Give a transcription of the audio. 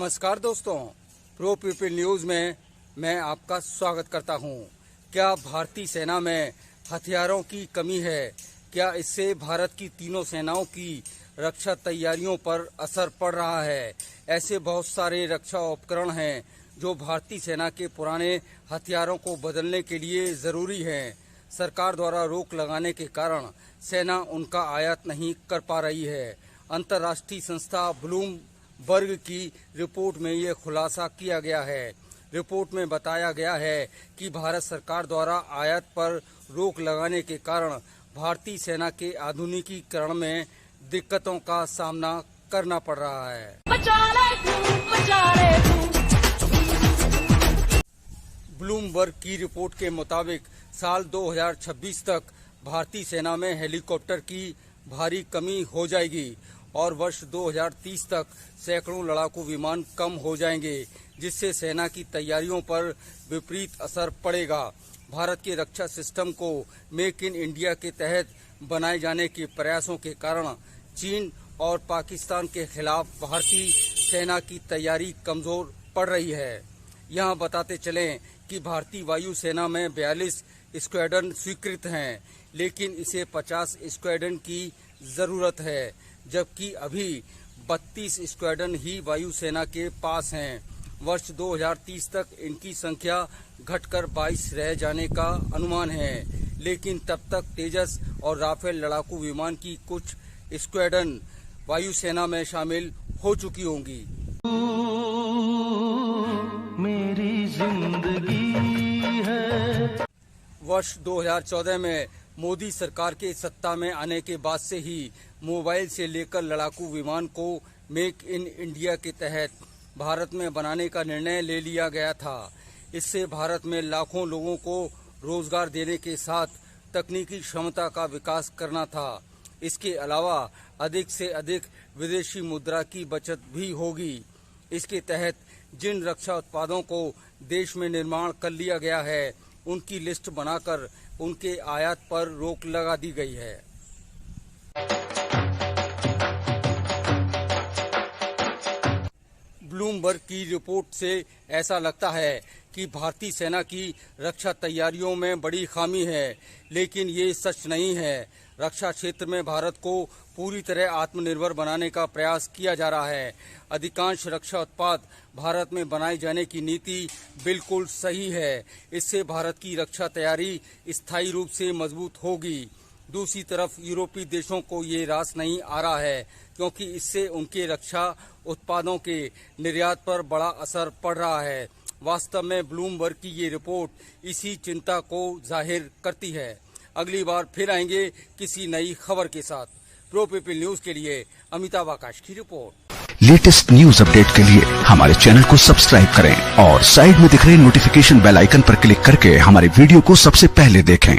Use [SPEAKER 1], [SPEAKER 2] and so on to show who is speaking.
[SPEAKER 1] नमस्कार दोस्तों, pro people news में मैं आपका स्वागत करता हूं। क्या भारतीय सेना में हथियारों की कमी है? क्या इससे भारत की तीनों सेनाओं की रक्षा तैयारियों पर असर पड़ रहा है? ऐसे बहुत सारे रक्षा उपकरण हैं जो भारतीय सेना के पुराने हथियारों को बदलने के लिए ज़रूरी हैं। सरकार द्वारा रोक लगाने के कारण सेना उनका आयात नहीं कर पा रही है। अंतर्राष्ट्रीय संस्था ब्लूमबर्ग की रिपोर्ट में ये खुलासा किया गया है। रिपोर्ट में बताया गया है कि भारत सरकार द्वारा आयात पर रोक लगाने के कारण भारतीय सेना के आधुनिकीकरण में दिक्कतों का सामना करना पड़ रहा है। ब्लूमबर्ग की रिपोर्ट के मुताबिक साल 2026 तक भारतीय सेना में हेलीकॉप्टर की भारी कमी हो जाएगी और वर्ष 2030 तक सैकड़ों लड़ाकू विमान कम हो जाएंगे, जिससे सेना की तैयारियों पर विपरीत असर पड़ेगा। भारत के रक्षा सिस्टम को मेक इन इंडिया के तहत बनाए जाने के प्रयासों के कारण चीन और पाकिस्तान के खिलाफ भारतीय सेना की तैयारी कमजोर पड़ रही है। यहाँ बताते चलें कि भारतीय वायुसेना में 42 स्क्वाड्रन स्वीकृत हैं, लेकिन इसे 50 स्क्वाड्रन की ज़रूरत है, जबकि अभी 32 स्क्वाड्रन ही वायुसेना के पास हैं। वर्ष 2030 तक इनकी संख्या घटकर 22 रह जाने का अनुमान है, लेकिन तब तक तेजस और राफेल लड़ाकू विमान की कुछ स्क्वाड्रन वायुसेना में शामिल हो चुकी होंगी।
[SPEAKER 2] मेरी जिंदगी है।
[SPEAKER 1] वर्ष 2014 में मोदी सरकार के सत्ता में आने के बाद से ही मोबाइल से लेकर लड़ाकू विमान को मेक इन इंडिया के तहत भारत में बनाने का निर्णय ले लिया गया था। इससे भारत में लाखों लोगों को रोजगार देने के साथ तकनीकी क्षमता का विकास करना था। इसके अलावा अधिक से अधिक विदेशी मुद्रा की बचत भी होगी। इसके तहत जिन रक्षा उत्पादों को देश में निर्माण कर लिया गया है, उनकी लिस्ट बनाकर उनके आयात पर रोक लगा दी गई है। ब्लूमबर्ग की रिपोर्ट से ऐसा लगता है कि भारतीय सेना की रक्षा तैयारियों में बड़ी खामी है, लेकिन ये सच नहीं है। रक्षा क्षेत्र में भारत को पूरी तरह आत्मनिर्भर बनाने का प्रयास किया जा रहा है। अधिकांश रक्षा उत्पाद भारत में बनाए जाने की नीति बिल्कुल सही है। इससे भारत की रक्षा तैयारी स्थायी रूप से मजबूत होगी। दूसरी तरफ यूरोपीय देशों को ये रास नहीं आ रहा है, क्योंकि इससे उनके रक्षा उत्पादों के निर्यात पर बड़ा असर पड़ रहा है। वास्तव में ब्लूमबर्ग की ये रिपोर्ट इसी चिंता को जाहिर करती है। अगली बार फिर आएंगे किसी नई खबर के साथ। प्रो पीपल न्यूज के लिए अमिताभ आकाश की रिपोर्ट।
[SPEAKER 3] लेटेस्ट न्यूज अपडेट के लिए हमारे चैनल को सब्सक्राइब करें और साइड में दिख रहे नोटिफिकेशन बेल आइकन पर क्लिक करके हमारे वीडियो को सबसे पहले देखें।